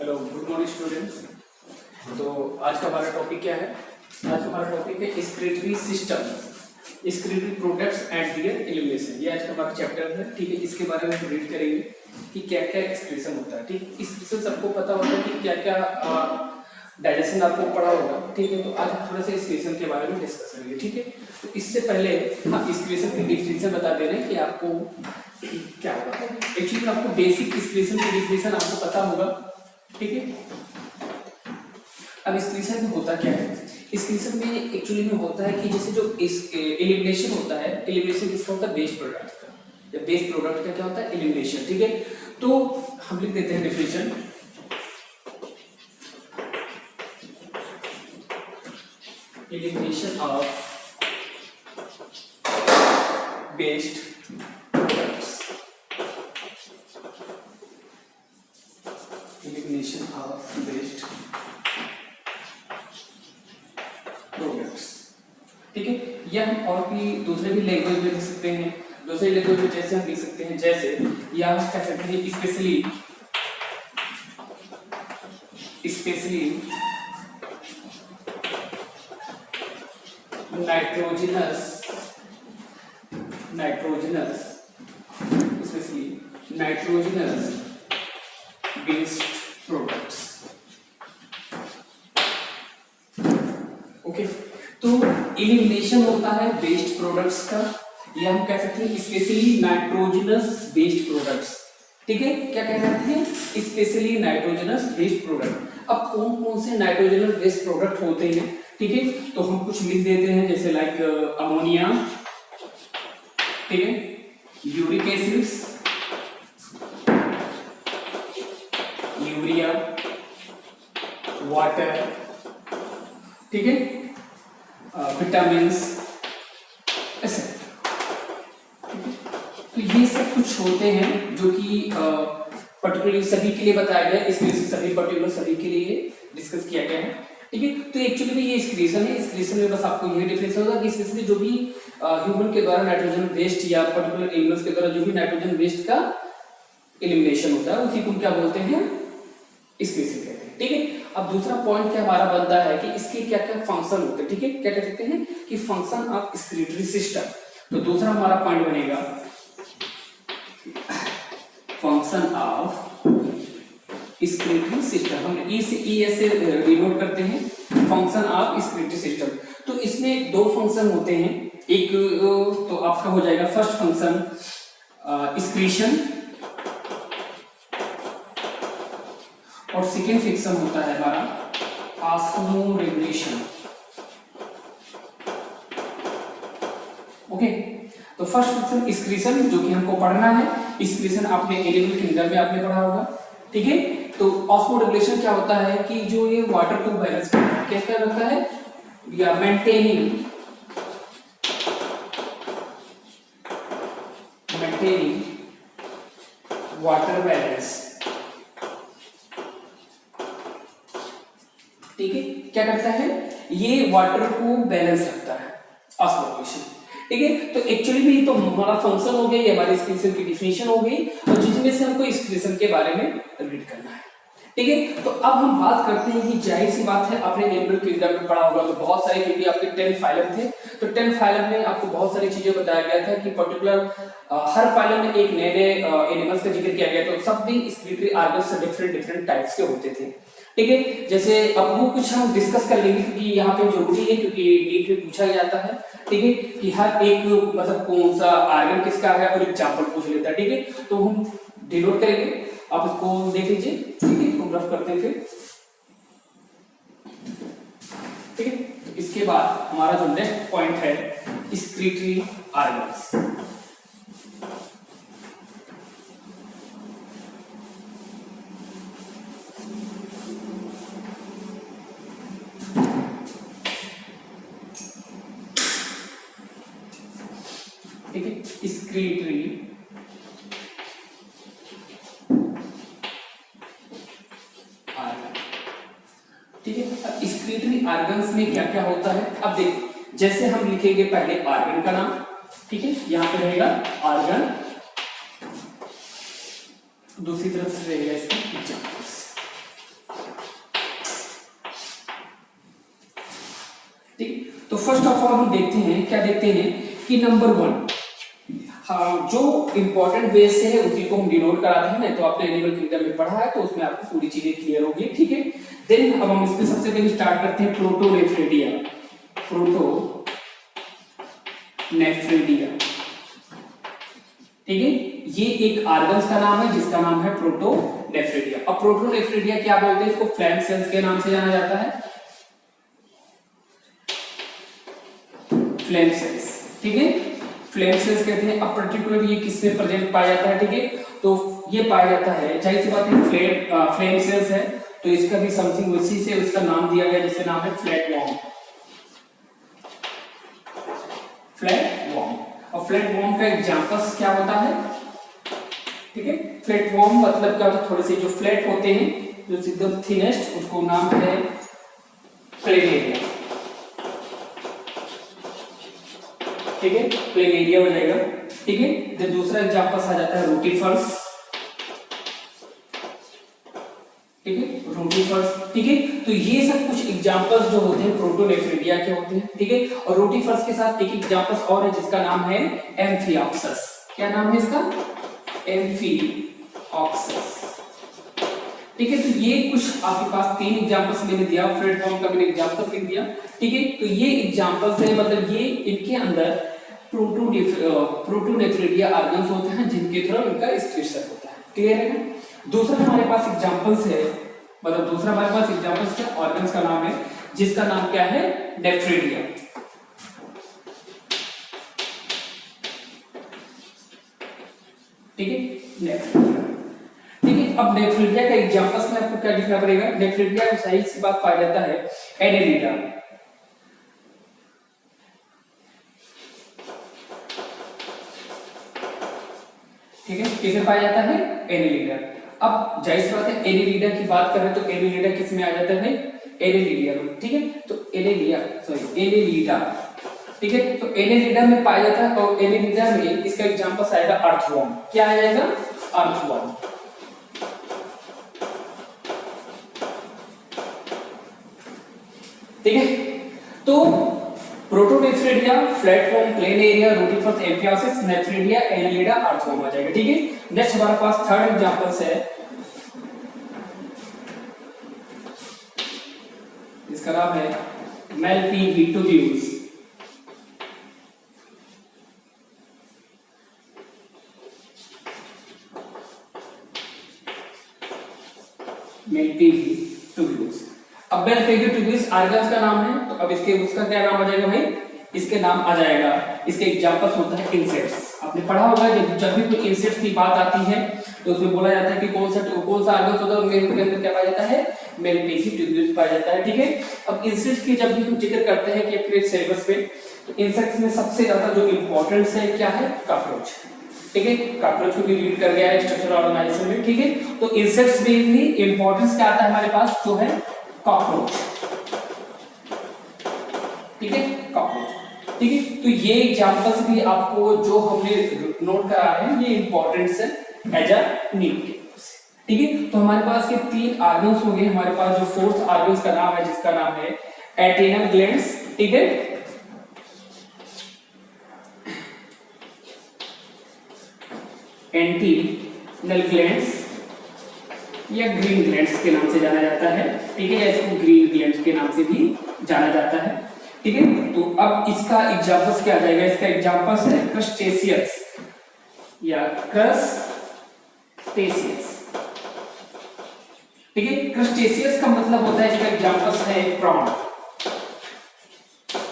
Hello, good morning students. तो आज का हमारा टॉपिक क्या है? आज का हमारा टॉपिक है excretory system, excretory products and their elimination. ये आज का हमारा चैप्टर है, ठीक है। इसके बारे में हम रीड करेंगे कि क्या क्या एक्सक्रीशन होता है, ठीक। एक्सक्रीशन सबको पता होता है कि क्या क्या डाइजेशन आपको पढ़ा होगा, ठीक है। तो आज हम थोड़ा सा एक्सक्रीशन के बारे में डिस्कस करेंगे, ठीक है। तो इससे पहले हम एक्सक्रीशन की डिफिनेशन बता दे रहे हैं कि आपको क्या होगा। एक्चुअली आपको बेसिक एक्सक्रीशन की डिफिनेशन आपको पता होगा, ठीक है। अब एक्सक्रीशन में होता क्या है? एक्सक्रीशन में एक्चुअली में होता है कि जैसे जो एलिमिनेशन होता है, एलिमिनेशन किसका होता है? वेस्ट प्रोडक्ट का। या वेस्ट प्रोडक्ट का क्या होता है? एलिमिनेशन, ठीक है। तो हम लिख देते हैं definition, elimination of waste products, elimination of waste products, ठीक है। या हम और भी दूसरे भी लैंग्वेज में लिख सकते हैं। दूसरे लैंग्वेज में जैसे हम लिख सकते हैं, जैसे या हम कह सकते हैं specially nitrogenous based products, okay. तो एलिमिनेशन होता है वेस्ट प्रोडक्ट्स का, या हम कह सकते हैं स्पेशली नाइट्रोजनस बेस्ड प्रोडक्ट्स, ठीक है। क्या कह सकते हैं? Specially nitrogenous based product. अब कौन कौन से नाइट्रोजनस बेस्ड प्रोडक्ट होते हैं, ठीक है। तो हम कुछ लिख देते हैं, जैसे लाइक अमोनिया, ठीक है, यूरिक एसिड, यूरिया, वाटर, ठीक है, विटामिन्स, ऐसे। तो ये सब कुछ होते हैं जो कि पर्टिकुलरली सभी के लिए बताया गया है, इसमें सभी पर्टिकुलर सभी के लिए डिस्कस किया गया है, ठीक है। तो एक्चुअली में ये एक्सक्रीशन है। एक्सक्रीशन में बस आपको ये डिफरेंस होगा कि स्पेशली जो भी ह्यूमन के द्वारा नाइट्रोजन वेस्ट या पर्टिकुलर एनिमल्स के द्वारा जो भी नाइट्रोजन वेस्ट का एलिमिनेशन होता है, उसी को क्या बोलते हैं? एक्सक्रीशन कहते हैं, ठीक है। अब दूसरा पॉइंट क्या हमारा बनता है कि इसके क्या क्या फंक्शन होते हैं, ठीक है। क्या कह सकते हैं कि फंक्शन ऑफ एक्सक्रीटरी सिस्टम। तो दूसरा हमारा पॉइंट बनेगा फंक्शन ऑफ एक्सक्रीटरी सिस्टम। हम ई से ई ऐसे डिनोट करते हैं, फंक्शन ऑफ एक्सक्रीटरी सिस्टम। तो इसमें दो फंक्शन होते हैं। एक तो आपका हो जाएगा फर्स्ट फंक्शन एक्सक्रीशन, और सेकेंड फंक्शन होता है हमारा ऑस्मोरेगुलेशन, ओके। तो फर्स्ट फंक्शन एक्सक्रीशन जो कि हमको पढ़ना है, एक्सक्रीशन आपने एनिमल किंगडम में आपने पढ़ा होगा, ठीक है। तो ऑस्मोरेगुलेशन क्या होता है कि जो ये वाटर को बैलेंस करता है, क्या करता है? या मेंटेनिंग वाटर बैलेंस, ठीक है। क्या करता है? ये वाटर को बैलेंस रखता है, ऑस्मोरेगुलेशन, ठीक है। तो एक्चुअली में तो हमारा फंक्शन हो गया, ये हमारी एक्सक्रीशन की डिफिनेशन हो गई, और जिसमें से हमको एक्सक्रीशन के बारे में रीड करना है, ठीक है। तो अब हम बात करते हैं कि जाहिर सी बात है आपने एनिमल किंगडम में पढ़ा होगा, तो बहुत सारे, क्योंकि आपके 10 फाइलम थे, तो 10 फाइलम में आपको बहुत सारी चीजें बताया गया था कि पर्टिकुलर हर फाइलम में एक नए नए एनिमल्स का जिक्र किया गया। तो सब भी एक्सक्रीटरी ऑर्गन्स डिफरेंट टाइप्स के होते थे, ठीक है। जैसे अब वो कुछ हम डिस्कस कर लेंगे क्योंकि यहाँ पे जरूरी है, क्योंकि नीट में पूछा जाता है, ठीक है, कि हर एक मतलब कौन सा ऑर्गन किसका है और एग्जांपल पूछ लेता है, ठीक है। तो हम डिनोट करेंगे, आप इसको देख लीजिए, ठीक है। इसको रफ करते हैं फिर, ठीक है। तो इसके बाद हमारा जो नेक्स्ट पॉइंट है एक्सक्रीटरी ऑर्गन्स, ठीक है। एक्सक्रीटरी ऑर्गन, ठीक है। अब एक्सक्रीटरी ऑर्गन्स में क्या क्या होता है, अब देखिए, जैसे हम लिखेंगे पहले ऑर्गन का नाम, ठीक है। यहाँ पे रहेगा ऑर्गन, दूसरी तरफ से रहेगा इसका एग्जांपल्स, ठीक, तो फर्स्ट ऑफ ऑल हम देखते हैं, क्या देखते हैं कि नंबर 1, हाँ, जो इंपॉर्टेंट वेज से है उसी को हम डिनोट कराते हैं ना, तो आपने एनिमल किंगडम में पढ़ा है तो उसमें आपको पूरी चीजें क्लियर होगी। ठीक है, देन अब हम इसमें सबसे पहले स्टार्ट करते हैं प्रोटोनेफ्रिडिया। प्रोटोनेफ्रिडिया, ठीक है, ये एक ऑर्गन्स का नाम है जिसका नाम है प्रोटोनेफ्रिडिया। अब प्रोटोनेफ्रिडिया क्या बोलते हैं, इसको फ्लैम सेल्स के नाम से जाना जाता है, फ्लैम सेल्स। ठीक है, फ्लैम सेल्स कहते हैं। अब पर्टिकुलर ये किसमें प्रेजेंट पाया जाता है, ठीक है, तो ये पाया जाता है, जाहिर सी बात है फ्लैम सेल्स है तो इसका भी समथिंग उसी से उसका नाम दिया गया जिसका नाम है फ्लैटवर्म। फ्लैटवर्म, और फ्लैटवर्म का एग्जांपल्स क्या होता है, ठीक है, फ्लैटवर्म मतलब क्या होता है, थोड़े से जो फ्लैट होते हैं, जो एकदम थिनेस्ट, उसको नाम है प्लेनेरिया। ठीक है, प्लेनेरिया हो जाएगा। ठीक है, फिर दूसरा एग्जांपल्स आ जाता है रोटीफर्स। ठीक है, रोटीफर्स। ठीक है, तो ये सब कुछ एग्जांपल्स जो होते हैं प्रोटोनेफ्रिडिया के होते हैं। ठीक है, और रोटीफर्स के साथ एक एग्जांपल्स और है जिसका नाम है एम्फिऑक्सस। क्या नाम है इसका, एम्फिऑक्सस। ठीक है, तो ये कुछ आपके पास 3 एग्जांपल्स मैंने दिया, फ्लैटवर्म का मैंने एग्जांपल लिख दिया। ठीक है, तो ये एग्जांपल्स है, मतलब ये इनके अंदर प्रोटोनेफ्रिडिया ऑर्गन्स होते हैं जिनके थ्रू इनका एक्सक्रीशन होता है। क्लियर है ना। दूसरा हमारे पास एग्जांपल्स है, मतलब दूसरा हमारे पास एग्जांपल्स क्या, ऑर्गन्स का नाम है जिसका नाम क्या है, नेफ्रिडिया। ठीक है, नेफ्रिडिया। ठीक है, अब नेफ्रिडिया का एग्जांपल्स में आपको क्या लिखना पड़ेगा, नेफ्रिडिया को सही सी बात पाया जाता है एनेलिडा। ठीक है, किसे पाया जाता है, एनेलिडा। अब जाहिर सी बात है एनेलिडा की बात कर रहे हैं तो एनेलिडा किस में आ जाता है भाई, एनेलिडिया में। ठीक है, तो एनेलिडा। ठीक है, तो एनेलिडा में पाया जाता है, और एनेलिडा में इसका एग्जांपल आएगा अर्थवर्म। क्या आ जाएगा, अर्थवर्म। ठीक है, तो protonephridia, flatworm, planaria, rotifers, amphioxus, nephridia, annelida, earthworm आ जाएगा। ठीक है, नेक्स्ट हमारे पास थर्ड एग्जांपल्स है, इसका नाम है मेलपीगीटोब्यूल्स। मेलपीगीटोब्यूल्स। अब मेलपीगीटोब्यूल्स ऑर्गन्स का नाम है, तो अब इसके उसका क्या नाम आ जाएगा भाई, इसके नाम आ जाएगा, इसके एग्जांपल्स होता है इंसेक्ट्स। आपने पढ़ा होगा जब भी कोई इंसेक्ट्स की बात आती है तो उसमें बोला जाता है कि कौन सा ऑर्गन्स होता है, उनके अंदर क्या पाया जाता है, मेलपीगीटोब्यूल्स पाया जाता है। ठीक है, अब इंसेक्ट्स की जब भी हम जिक्र करते हैं कि अपने सिलेबस में, तो इंसेक्ट्स में सबसे ज्यादा जो इंपॉर्टेंस है क्या है, कॉकरोच। ठीक है, कॉकरोच को भी रीड कर गया है स्ट्रक्चरल ऑर्गेनाइजेशन में। ठीक है, तो इंसेक्ट्स में भी इंपॉर्टेंस क्या आता है हमारे पास, जो है कॉकरोच। ठीक है, कॉकरोच। ठीक है, तो ये एग्जांपल्स भी आपको जो हमने नोट करा है ये इंपॉर्टेंट है एज अ नीट के। ठीक है, तो हमारे पास ये 3 ऑर्गन्स हो गए। हमारे पास जो फोर्थ ऑर्गन्स का नाम है जिसका नाम है एड्रिनल ग्लैंड्स। ठीक है, एंटीनल ग्लैंड्स या ग्रीन ग्लैंड्स के नाम से जाना जाता है। ठीक है, या इसको ग्रीन ग्लैंड्स के नाम से भी जाना जाता है। ठीक है, तो अब इसका एग्जांपल्स क्या आ जाएगा, इसका एग्जांपल्स है क्रस्टेशियंस या क्रस्टेशियंस। ठीक है, क्रस्टेशियंस का मतलब होता है, इसका एग्जांपल्स है प्रॉन।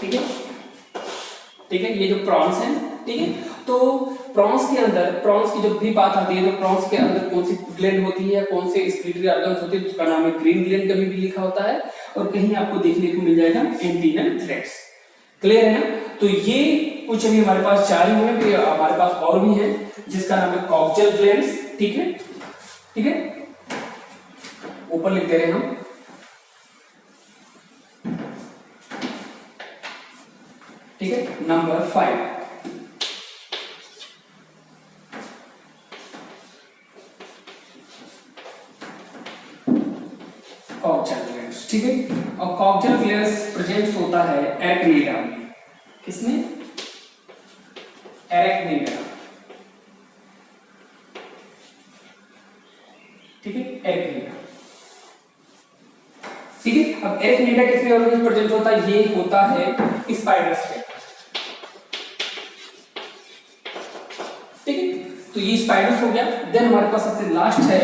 ठीक है, ठीक है, ये जो प्रॉन्स हैं, ठीक है, तो प्रॉन्स के अंदर, प्रॉन्स की जब भी बात आती है तो प्रॉन्स के अंदर कौन सी ग्लैंड होती है या कौन से एक्सक्रीटरी ऑर्गन्स होते हैं, उसका नाम है ग्रीन ग्लैंड, कभी भी लिखा होता है, और कहीं आपको देखने को मिल जाएगा एंटीनल ग्लैंड्स। क्लियर है ना। तो ये कुछ अभी हमारे पास 4 ही है, हमारे पास और भी है जिसका नाम है कॉक्सियल ग्लैंड्स। ठीक है, ठीक है, ऊपर लिख दे रहे हैं हम। ठीक है, नंबर 5 कॉक्सियल ग्लैंड्स। ठीक है। और कॉक्सियल ग्लैंड प्रेजेंट होता है एरेक्निडा में, किसमें? एरेक्निडा, ठीक है, एरेक्निडा, ठीक है। अब एरेक्निडा किसमें ऑर्गेनिज्म प्रेजेंट होता है? ये होता है स्पाइडर्स में, ठीक है। तो ये स्पाइडर्स हो गया। देन हमारे पास सबसे लास्ट है,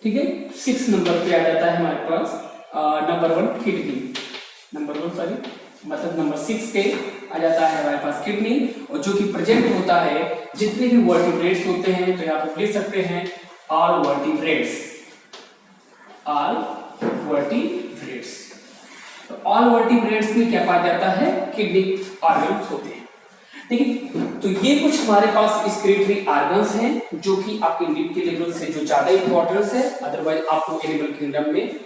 ठीक है, 6 नंबर पे आ जाता है हमारे पास नंबर 1 किडनी, नंबर 1 सॉरी मतलब नंबर 6 पे आ जाता है हमारे पास किडनी, और जो कि प्रेजेंट होता है जितने भी वर्टिब्रेट्स होते हैं, तो यहाँ पे लिख सकते हैं ऑल वर्टिब्रेट्स, ऑल वर्टिब्रेट्स। तो ऑल वर्टिब्रेट्स में क्या पाया जाता है? किडनी ऑर्गन्स होते हैं, ठीक है। तो ये कुछ हमारे पास एक्सक्रीटरी ऑर्गन्स हैं जो कि आपके नीट के लेवल से जो ज्यादा इंपॉर्टेंस है, अदरवाइज आपको एनिमल किंगडम में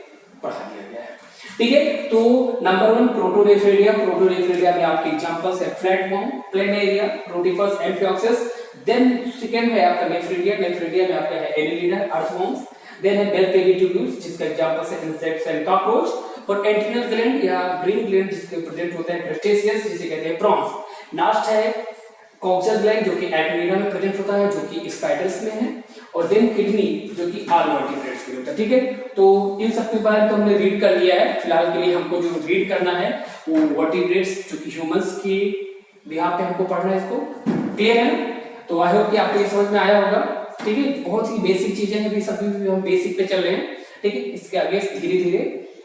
पढ़ा दिया गया है, ठीक है। तो नंबर 1 प्रोटोनेफ्रेडिया, प्रोटोनेफ्रेडिया में आपके एग्जांपल्स है flatworm, planaria, rotifers, amphioxus. Then second है आपका नेफ्रेडिया, नेफ्रेडिया में आपका है एनिलिडा, अर्थवर्म्स। देन है बेल पेरिट्यूब्यूल्स जिसका एग्जांपल्स है इंसेक्ट्स एंड कॉकरोच। और एंट्रिनल ग्लैंड या ग्रीन ग्लैंड जिसके प्रेजेंट होता है क्रस्टेशियस जिसे कहते हैं प्रॉन्स। लास्ट है कॉक्सियल ग्लैंड जो कि एरेक्निडा में प्रेजेंट होता है, जो कि स्पाइडर्स में है। और देन किडनी जो कि ऑल वर्टिब्रेट्स में होता है, ठीक है। तो इन सब के बारे में तो हमने रीड कर लिया है। फिलहाल के लिए हमको जो रीड करना है वो वर्टिब्रेट्स जो कि ह्यूमंस की बिहाफ पे हमको पढ़ना है, इसको क्लियर है ना? तो आई होप कि आपको ये समझ में आया होगा, ठीक है। बहुत ही बेसिक चीजें हैं, सभी हम बेसिक पे चल रहे हैं, ठीक है। इसके आगे धीरे धीरे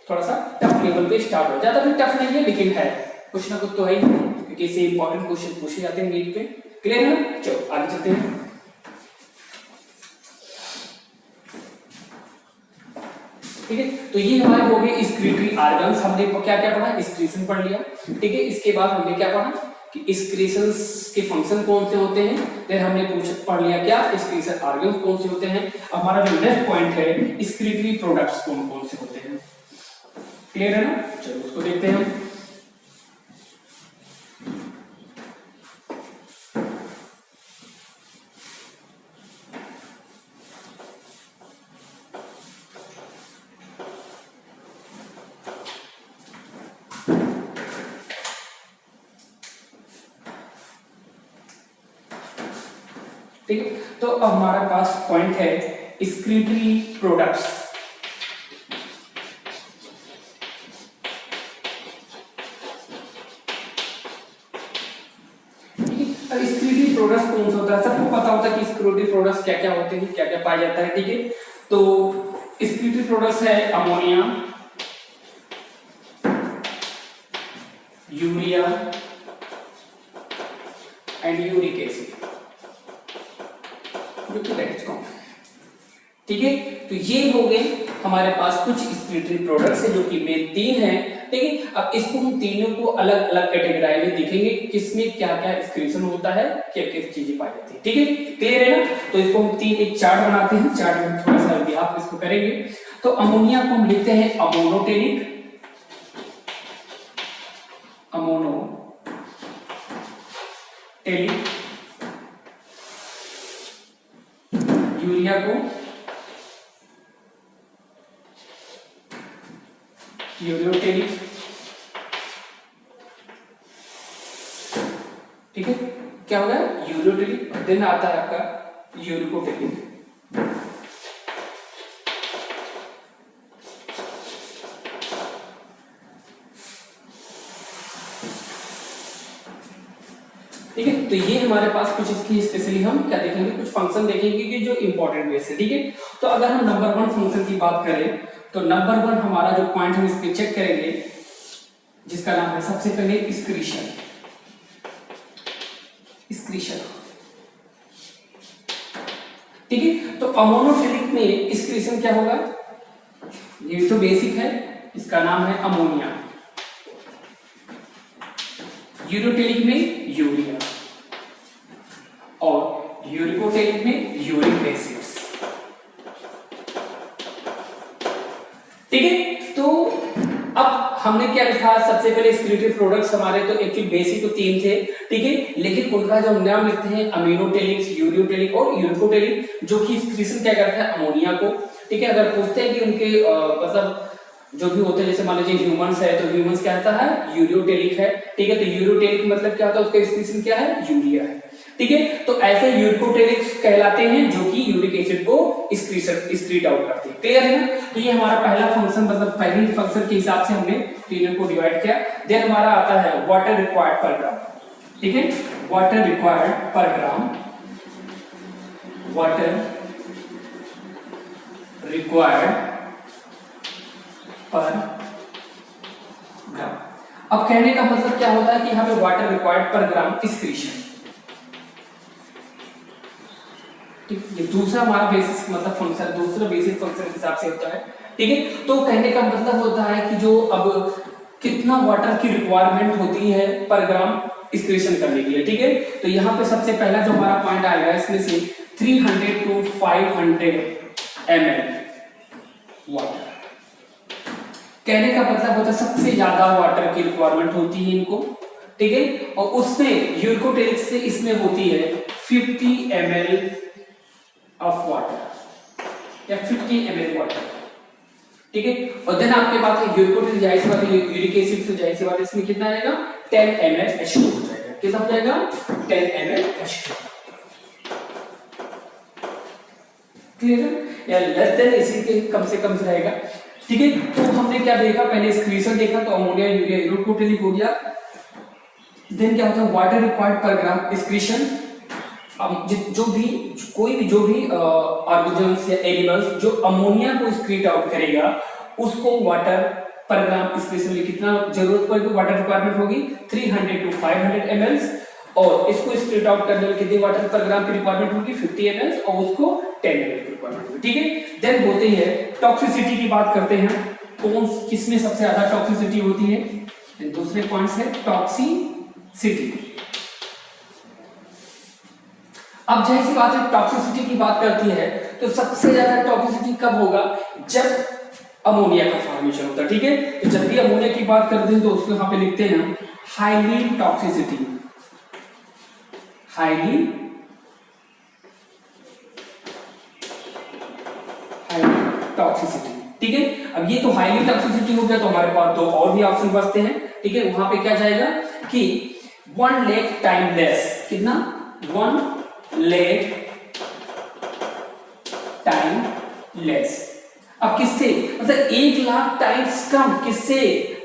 थोड़ा सा टफ लेवल पे स्टार्ट हो, ज्यादा भी टफ नहीं है लेकिन है, कुछ ना कुछ तो है ही, क्योंकि इससे इंपॉर्टेंट क्वेश्चन पूछे जाते हैं नीट पे, क्लियर है ना? चलो आगे चलते हैं। ठीक है, तो ये हमारे हो गए एक्सक्रीटरी ऑर्गन्स। हमने क्या क्या पढ़ा? एक्सक्रीशन पढ़ लिया, ठीक है। इसके बाद हमने क्या पढ़ा कि एक्सक्रीशंस के फंक्शन कौन से होते हैं। फिर हमने पढ़ लिया क्या एक्सक्रीशन ऑर्गन्स कौन से होते हैं। अब हमारा जो नेक्स्ट पॉइंट है एक्सक्रीटरी प्रोडक्ट्स कौन कौन से होते हैं, क्लियर है ना? चलो उसको देखते हैं। ठीक है, तो अब हमारे पास पॉइंट है एक्सक्रीटरी प्रोडक्ट्स। एक्सक्रीटरी प्रोडक्ट्स कौन सा होता है? सबको पता होता है कि एक्सक्रीटरी प्रोडक्ट्स क्या क्या होते हैं, क्या क्या पाया जाता है, ठीक है। तो एक्सक्रीटरी प्रोडक्ट्स है ammonia, urea and uric acid, ठीक है। तो ये हो गए हमारे पास कुछ एक्सक्रीटरी प्रोडक्ट्स है जो कि मेन 3 हैं, ठीक है। अब इसको हम तीनों को अलग अलग कैटेगरी में देखेंगे, किसमें क्या क्या एक्सक्रीशन होता है, क्या क्या चीजें पाई जाती है, ठीक है, क्लियर है ना? तो इसको हम एक चार्ट बनाते हैं, चार्ट में थोड़ा सा भी आप इसको करेंगे। तो अमोनिया को हम लिखते हैं अमोनोटेनिक, अमोनोटेनिक। यूरिया को यूरियोटेनिक, ठीक है। क्या होगा? यूरियोटेनिक। देन आता है आपका यूरिकोटेनिक, ठीक है। तो ये हमारे पास कुछ इसकी स्पेशली हम क्या देखेंगे, कुछ फंक्शन देखेंगे कि जो इंपॉर्टेंट वे से, ठीक है। तो अगर हम नंबर 1 फंक्शन की बात करें तो नंबर 1 हमारा जो पॉइंट हम इस पे चेक करेंगे जिसका नाम है सबसे पहले एक्सक्रीशन, एक्सक्रीशन, ठीक है। तो अमोनोटेनिक में एक्सक्रीशन क्या होगा? ये तो बेसिक है, इसका नाम है अमोनिया। यूरियोटेनिक में यूरिया और यूरिकोटेनिक में यूरिक एसिड्स, ठीक है। तो अब हमने क्या लिखा? सबसे पहले एक्सक्रीटरी प्रोडक्ट्स हमारे तो एक्चुअली बेसिक तो 3 थे, ठीक है। लेकिन उनका जो नाम लिखते हैं अमीनोटेनिक, यूरियोटेनिक और यूरिकोटेनिक, जो कि एक्सक्रीशन क्या करता है? अमोनिया को, ठीक है। अगर पूछते हैं कि उनके मतलब जो भी होते हैं, जैसे मान लीजिए ह्यूमंस है तो ह्यूमंस क्या होता है, यूरियोटेलिक है, ठीक है। तो यूरियोटेलिक मतलब क्या होता है, उसका एक्सक्रीशन क्या है, यूरिया है, ठीक है। तो ऐसे यूरिकोटेलिक कहलाते हैं जो कि यूरिक एसिड को एक्सक्रीट आउट करते हैं, क्लियर है ना। तो ये हमारा पहला फंक्शन, मतलब पहली फंक्शन के हिसाब से हमने तीनों को डिवाइड किया। देन हमारा आता है वाटर रिक्वायर्ड पर ग्राम, ठीक है, वाटर रिक्वायर्ड पर ग्राम, वाटर रिक्वायर्ड पर ग्राम। अब कहने का मतलब क्या होता है कि यहाँ पे वाटर रिक्वायर्ड पर ग्राम एक्सक्रीशन, ठीक, ये दूसरा हमारा बेसिस मतलब फंक्शन, दूसरा बेसिक फंक्शन के हिसाब से होता है, ठीक है। तो कहने का मतलब होता है कि जो अब कितना वाटर की रिक्वायरमेंट होती है पर ग्राम एक्सक्रीशन करने के लिए, ठीक है। तो यहाँ पे सबसे पहला जो हमारा पॉइंट आएगा इसमें से 300 to 500 ml वाटर, कहने का मतलब होता है सबसे ज्यादा वाटर की रिक्वायरमेंट होती है इनको, ठीक है। और उसमें यूरिकोटेलिक से इसमें होती है 50 ml ऑफ वाटर या 50 ml वाटर, ठीक है। और देन आपके पास है यूरिकोटेलिक, जाहिर सी बात है यूरिक एसिड से जाहिर सी बात है इसमें कितना आएगा, 10 ml H2 हो जाएगा, कितना हो जाएगा, 10 ml H2, क्लियर है, या लेस देन इसी के कम से कम रहेगा, ठीक है। तो हमने क्या देखा, पहले एक्सक्रीशन देखा, तो अमोनिया यूरिया यूरिकोटेलिक हो गया। देन क्या होता है, वाटर रिक्वायर्ड पर ग्राम एक्सक्रीशन। जो भी कोई भी जो भी ऑर्गेनिजम्स या एनिमल्स जो अमोनिया को एक्सक्रीट आउट करेगा उसको वाटर पर ग्राम एक्सक्रीशन में कितना जरूरत पड़ेगी, वाटर रिक्वायरमेंट होगी 300 to 500 ml, और इसको एक्सक्रीट आउट करने में कितनी वाटर पर ग्राम की रिक्वायरमेंट होगी, 50 ml, और उसको 10 ml की रिक्वायरमेंट होगी, ठीक है। देन बोलते हैं टॉक्सिसिटी की बात करते हैं, कौन किसमें सबसे ज्यादा टॉक्सिसिटी होती है, दूसरे पॉइंट्स है टॉक्सिसिटी। अब जैसी बात है टॉक्सिसिटी की बात करती है तो सबसे ज्यादा टॉक्सिसिटी कब होगा, जब अमोनिया का फॉर्मेशन होता है, ठीक है। तो जब भी अमोनिया की बात करते हैं तो उसको यहां पे लिखते हैं हाईली टॉक्सिसिटी, हाईली टॉक्सिसिटी, ठीक है। अब ये तो हाईली टॉक्सिसिटी हो गया, तो हमारे पास दो और भी ऑप्शन बचते हैं, ठीक है। वहां पे क्या जाएगा कि 1 lakh टाइम लेस, कितना, 1 lakh टाइम लेस। अब किससे, मतलब 1 लाख टाइम्स कम, किससे,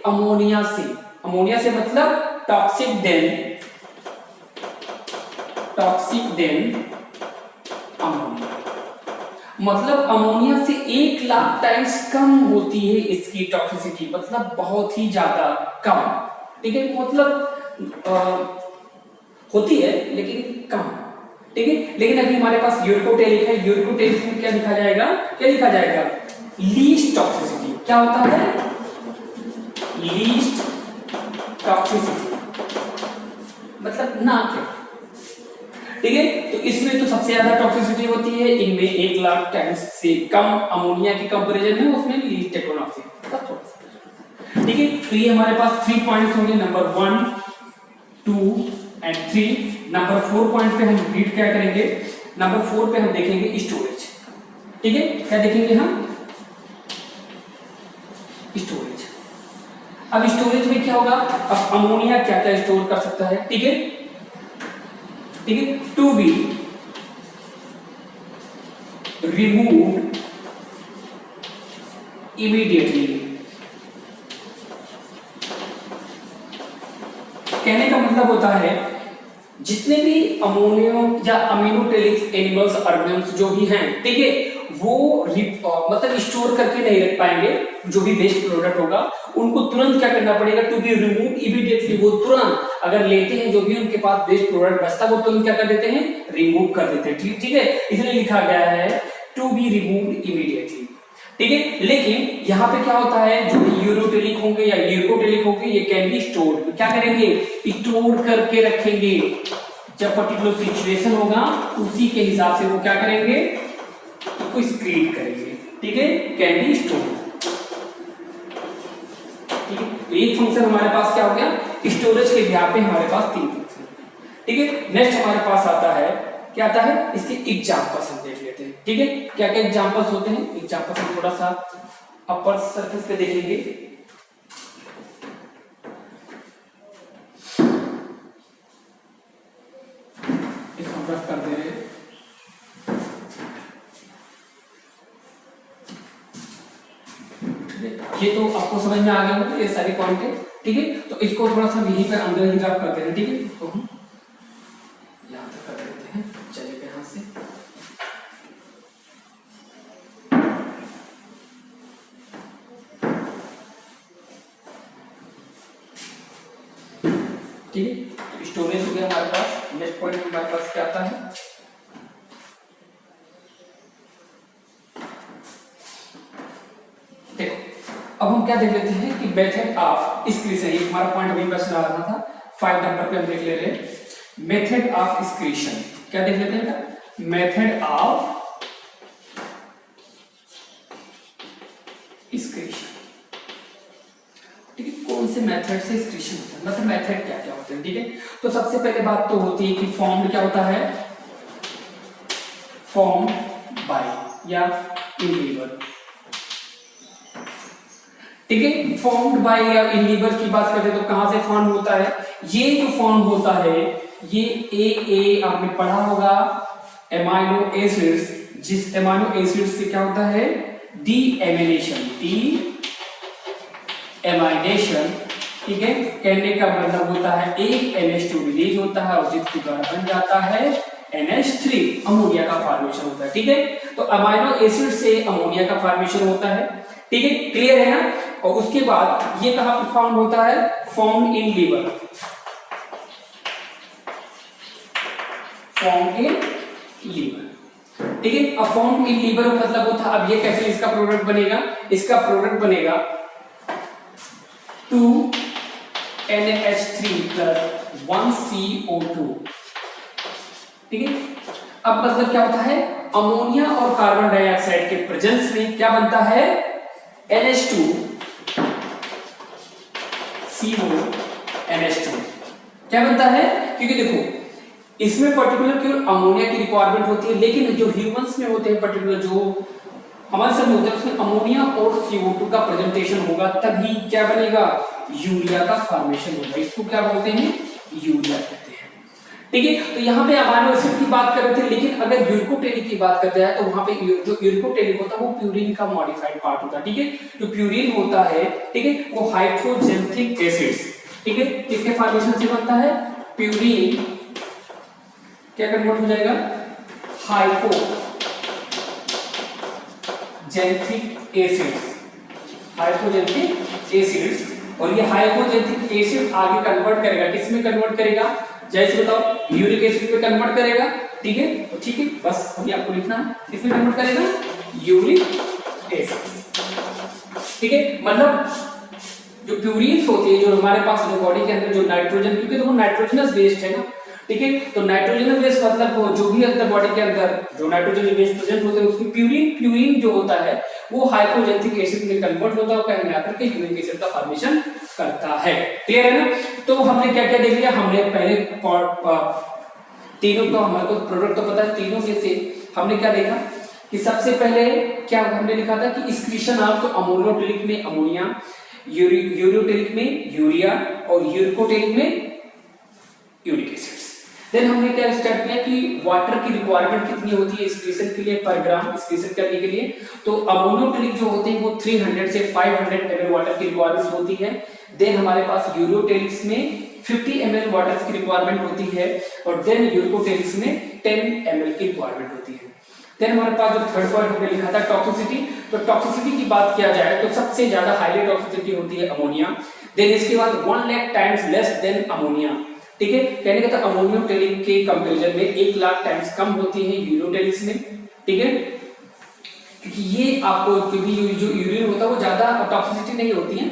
अमोनिया से, अमोनिया से मतलब टॉक्सिक देन अमोनिया, मतलब अमोनिया से 1 लाख टाइम्स कम होती है इसकी टॉक्सिसिटी, मतलब बहुत ही ज्यादा कम, ठीक है। मतलब होती है लेकिन कम, ठीक है। लेकिन अभी हमारे पास यूरिकोटेलिक है, यूरिकोटेलिक में क्या लिखा जाएगा, क्या लिखा जाएगा, लीस्ट टॉक्सिसिटी, क्या होता है, लीस्ट टॉक्सिसिटी, मतलब ना क्या, ठीक है। तो इसमें तो सबसे ज्यादा टॉक्सिसिटी होती है, इनमें 1 लाख टाइम्स से कम अमोनिया के कंपैरिजन में उसमें लीस्ट टॉक्सिसिटी, ठीक है। तो ये हमारे पास 3 पॉइंट्स होंगे, नंबर 1, 2 एंड 3। नंबर 4 पॉइंट पे हम रीड क्या करेंगे, नंबर 4 पे हम देखेंगे स्टोरेज, ठीक है। क्या देखेंगे हम, स्टोरेज। अब स्टोरेज में क्या होगा, अब अमोनिया क्या क्या स्टोर कर सकता है, ठीक है, ठीक है। टू बी रिमूव इमीडिएटली, कहने का मतलब होता है जितने भी अमोनियो या अमीनोटेलिक एनिमल्स ऑर्गेनिज्म्स जो भी हैं, ठीक है, वो मतलब स्टोर करके नहीं रख पाएंगे, जो भी वेस्ट प्रोडक्ट होगा उनको तुरंत क्या करना पड़ेगा, टू बी रिमूव इमीडिएटली, वो तुरंत अगर लेते हैं जो भी उनके पास वेस्ट प्रोडक्ट बचता है वो तुरंत क्या कर देते हैं, रिमूव कर देते हैं, ठीक है। इसलिए लिखा गया है टू बी रिमूव इमीडिएटली, ठीक है। लेकिन यहाँ पे क्या होता है, जो भी यूरोटेलिक होंगे या यूरिकोटेलिक होंगे ये कैन बी स्टोर्ड, क्या करेंगे, स्टोर करके रखेंगे, जब पर्टिकुलर सिचुएशन होगा उसी के हिसाब से वो क्या करेंगे, उसको एक्सक्रीट करेंगे, ठीक है, कैन बी स्टोर्ड, ठीक है। तो एक फंक्शन हमारे पास क्या हो गया, स्टोरेज के बिहाफ पे हमारे पास 3 फंक्शन, ठीक है। नेक्स्ट हमारे पास आता है, क्या आता है, इसके एग्जांपल्स हम देख लेते हैं, ठीक है। क्या क्या एग्जांपल्स होते हैं, एग्जांपल्स हम थोड़ा सा अपर सरफेस पे देखेंगे, इसको हम रफ कर दे रहे हैं। ये तो आपको समझ में आ गया होगा, ये सारे पॉइंट है, ठीक है। तो इसको थोड़ा सा यहीं पर अंदर ही रफ कर दे रहे हैं, ठीक है। तो हम यहाँ तक कर देते हैं, चलिए यहाँ से ठीक है। तो स्टोरेज हो गया हमारे पास। नेक्स्ट पॉइंट हमारे पास क्या आता है, देखो अब हम क्या देख लेते हैं कि मेथड ऑफ एक्सक्रीशन, ये हमारा पॉइंट अभी बस आ रहा था, 5 नंबर पे हम देख ले रहे हैं मेथड ऑफ एक्सक्रीशन। क्या देख लेते हैं बेटा, मेथड ऑफ एक्सक्रीशन, ठीक है। कौन से मेथड से एक्सक्रीशन होता है, मतलब मेथड क्या क्या होते हैं, ठीक है। तो सबसे पहले बात तो होती है कि फॉर्म क्या होता है, फॉर्म बाय या इन लीवर, ठीक है। फॉर्म्ड बाय या इन लीवर की बात करते हैं तो कहां से फॉर्म होता है, ये जो फॉर्म होता है ये ए आपने पढ़ा होगा एमाइनो एसिड्स, जिस एमाइनो एसिड्स से क्या होता है डी एमिनेशन, डी एमाइनेशन, ठीक है। कहने का मतलब होता है एक NH2 रिलीज होता है और जिसके द्वारा बन जाता है NH3, अमोनिया का फॉर्मेशन होता है, ठीक है। तो अमाइनो एसिड से अमोनिया का फॉर्मेशन होता है, ठीक है, क्लियर है ना। और उसके बाद ये कहां पर फाउंड होता है, form in liver, form in liver, ठीक है। अब फॉर्म इन लीवर मतलब होता है, अब ये कैसे इसका प्रोडक्ट बनेगा, इसका प्रोडक्ट बनेगा 2NH3 + 1CO2, ठीक है। अब मतलब क्या होता है, अमोनिया और कार्बन डाइऑक्साइड के प्रेजेंस में क्या बनता है NH2 CO NH2 क्या बनता है, क्योंकि देखो इसमें पर्टिकुलर क्यों अमोनिया की रिक्वायरमेंट होती है, लेकिन जो ह्यूमंस में होते हैं पर्टिकुलर जो हमारे सब में होते हैं उसमें अमोनिया और CO2 का प्रेजेंटेशन होगा, तभी क्या बनेगा यूरिया का फॉर्मेशन होगा। इसको क्या बोलते हैं, यूरिया कहते हैं, ठीक है। तो यहाँ पे अमाइनो एसिड की बात कर रहे थे, लेकिन अगर यूरिकोटेलिक की बात करते हैं तो वहां पे जो यूरिकोटेलिक होता है वो प्यूरिन का मॉडिफाइड पार्ट होता है, ठीक है। जो प्यूरिन होता है, ठीक है, वो हाइड्रोजेंथिक एसिड्स, ठीक है, किसके फॉर्मेशन से बनता है, प्यूरिन क्या कन्वर्ट हो जाएगा हाइपोजेंथिक एसिड्स, हाइपोजेंथिक एसिड्स, और ये हाइपोजेंथिक एसिड आगे कन्वर्ट करेगा, किसमें कन्वर्ट करेगा, जैसे बताओ यूरिक एसिड में कन्वर्ट करेगा, ठीक है। तो ठीक है, बस अभी आपको लिखना है किसमें कन्वर्ट करेगा, यूरिक एसिड, ठीक है। मतलब जो प्यूरिन्स होती है जो हमारे पास जो बॉडी के अंदर जो नाइट्रोजन, क्योंकि तो वो नाइट्रोजनस बेस्ड है ना, ठीक है। तो नाइट्रोजन बेस मतलब वो जो भी अंदर बॉडी के अंदर जो नाइट्रोजन बेस प्रेजेंट होते हैं उसमें प्यूरिन जो होता है वो हाइपोजेंथिक एसिड में कन्वर्ट होता है और कहीं आकर के यूरिक एसिड का फॉर्मेशन करता है, क्लियर है ना। तो हमने क्या क्या देख लिया, हमने पहले तीनों का हमारे को प्रोडक्ट तो पता है, तीनों में से हमने क्या देखा कि सबसे पहले क्या हमने लिखा था कि एक्सक्रीशन ऑफ, तो अमोनोटेलिक में अमोनिया, यूरियोटेलिक में यूरिया और यूरिकोटेलिक में यूरिक एसिड्स। देन हमने क्या स्टार्ट किया कि वाटर की रिक्वायरमेंट कितनी होती है एक्सक्रीशन के लिए पर ग्राम एक्सक्रीशन करने के लिए, तो अमोनोटेलिक जो होते हैं वो 300 से 500 ml वाटर की रिक्वायरमेंट होती है। देन हमारे पास यूरियोटेलिक्स में 50 ml वाटर की रिक्वायरमेंट होती है और देन यूरिकोटेलिक्स में 10 ml की रिक्वायरमेंट होती है। देन हमारे पास जो थर्ड पॉइंट हमने लिखा था टॉक्सिसिटी, तो टॉक्सिसिटी की बात किया जाए तो सबसे ज्यादा हाईली टॉक्सिसिटी होती है अमोनिया, देन इसके बाद 1 lakh times less than ammonia, ठीक है। कहने का था अमोनियोटेलिक के कंपैरिजन में 1 लाख टाइम्स कम होती है यूरियोटेलिक्स में, ठीक है, क्योंकि ये आपको क्योंकि जो यूरिन होता है वो ज्यादा टॉक्सिसिटी नहीं होती है,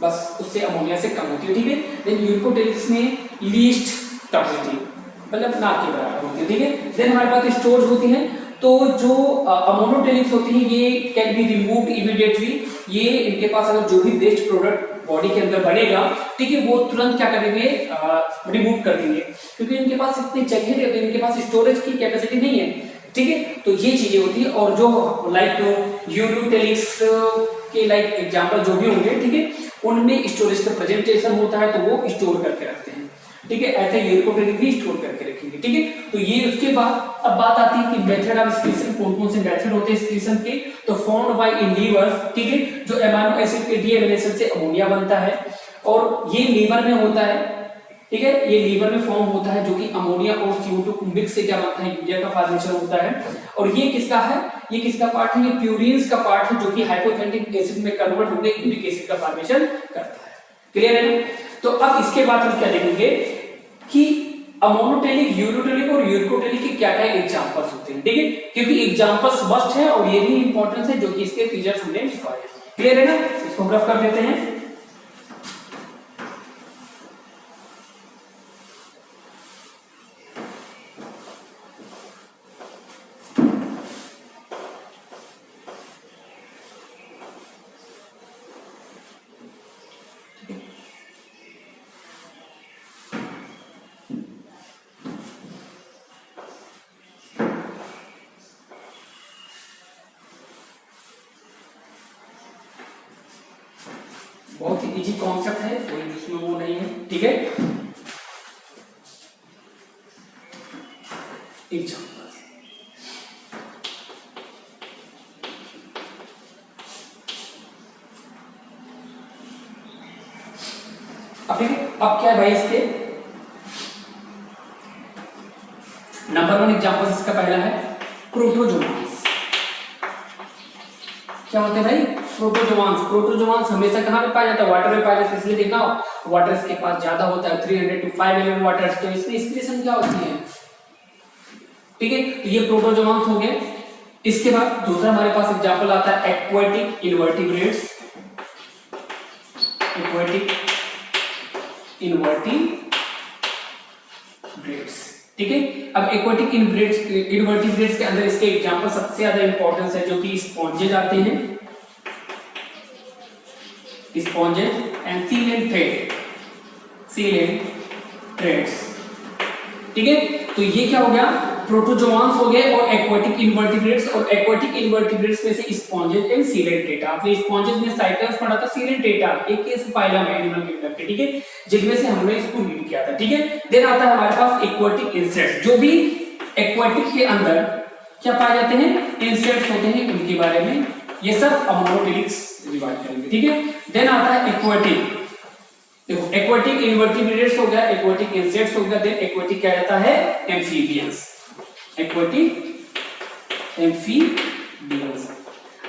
बस उससे अमोनिया से कम होती है, ठीक है। देन यूरिकोटेलिक्स में लीस्ट टॉक्सिसिटी मतलब ना के बराबर होती है, ठीक है। देन हमारे पास स्टोरेज होती है, तो जो अमोनोटेलिक्स होती है ये कैन बी रिमूव्ड इमीडिएटली, ये इनके पास अगर जो भी वेस्ट प्रोडक्ट बॉडी के अंदर बनेगा, ठीक है, वो तुरंत क्या करेंगे रिमूव कर देंगे, क्योंकि इनके पास इतनी जगह नहीं होती, इनके पास स्टोरेज की कैपेसिटी नहीं है, ठीक है। तो ये चीजें होती है। और जो लाइक यूरियोटेलिक्स के लाइक एग्जांपल जो भी होंगे, ठीक है, उनमें स्टोरेज का प्रेजेंटेशन होता है तो वो स्टोर करके रखते हैं, ठीक है। ऐसे यूरोटोलिक भी स्टोर करके रखेंगे, ठीक है। तो ये उसके बाद अब बात आती है कि मेथड ऑफ एक्सक्रीशन, कौन-कौन से मेथड होते हैं एक्सक्रीशन के। तो फॉर्म्ड बाय इन लीवर, ठीक है, जो एमिनो एसिड के डीएमिनेशन से अमोनिया बनता है और ये लीवर में होता है, ठीक है, ये लीवर में फॉर्म होता है जो कि अमोनिया और CO2 मिक्स से क्या बनता है, यूरिया का फॉर्मेशन होता है। और ये किसका है, ये किसका पार्ट है, ये प्यूरिन्स का पार्ट है जो कि हाइपोथेटिक एसिड में कन्वर्ट होकर यूरिक एसिड का फॉर्मेशन करता है। क्लियर है ना। तो अब इसके बाद हम क्या देखेंगे कि अमोनोटेलिक, यूरोटेलिक और यूरिकोटेलिक के क्या क्या एग्जांपल्स होते हैं, ठीक है, क्योंकि एग्जांपल्स मस्ट है और ये भी इंपॉर्टेंट है जो कि इसके फीचर्स हमने लिखवाए हैं। क्लियर है ना। इसको हम रफ कर देते हैं। बहुत ही इजी कॉन्सेप्ट है, कोई जिसमें वो नहीं है, ठीक है। एग्जांपल, अब ठीक है, अब क्या है भाई इसके नंबर 1 एग्जांपल इसका पहला है प्रोटोजोआंस। क्या होते हैं भाई, प्रोटोजोआंस। प्रोटोजोआंस हमेशा कहां पे पाया जाता है, वाटर में पाया जाता है, इसलिए देखना वाटर इसके पास ज्यादा होता है 300 to 5 mm वाटर, तो इसमें एक्सक्रीशन क्या होती है, ठीक है। तो ये प्रोटोजोआंस हो गए। इसके बाद दूसरा हमारे पास एग्जांपल आता है एक्वाटिक इनवर्टिब्रेट्स। एक्वाटिक इनवर्टिब्रेट्स, ठीक है। अब एक्वाटिक इनवर्टिब्रेट्स के अंदर इसके एग्जांपल सबसे ज्यादा इंपॉर्टेंस है जो कि स्पॉन्जेज आते हैं, स्पॉन्जेज एंड सीलेंट थ्रेड्स, ठीक है। तो ये क्या हो गया, प्रोटोजोआंस हो गए और एक्वाटिक इनवर्टिब्रेट्स। और एक्वाटिक इनवर्टिब्रेट्स में से स्पॉन्जेज एंड सीलेंटेटा। आपने स्पॉन्जेज में साइटस पढ़ा था, सीलेंटेटा एक केस फाइलम है एनिमल किंगडम के, ठीक है, जिनमें से हमने इसको रीड किया था, ठीक है। देन आता है हमारे पास एक्वाटिक इंसेक्ट्स, जो भी एक्वाटिक के अंदर क्या पाए जाते हैं, इंसेक्ट्स होते हैं, उनके बारे में ये सब अमोनोटेलिक्स रिवाइज करेंगे, ठीक है। देन आता है एक्वाटिक, देखो एक्वाटिक इनवर्टिब्रेट्स हो गया, एक्वाटिक इंसेक्ट्स हो गया, देन एक्वाटिक क्या रहता है, एम्फीबियंस। Aquatic amphibians.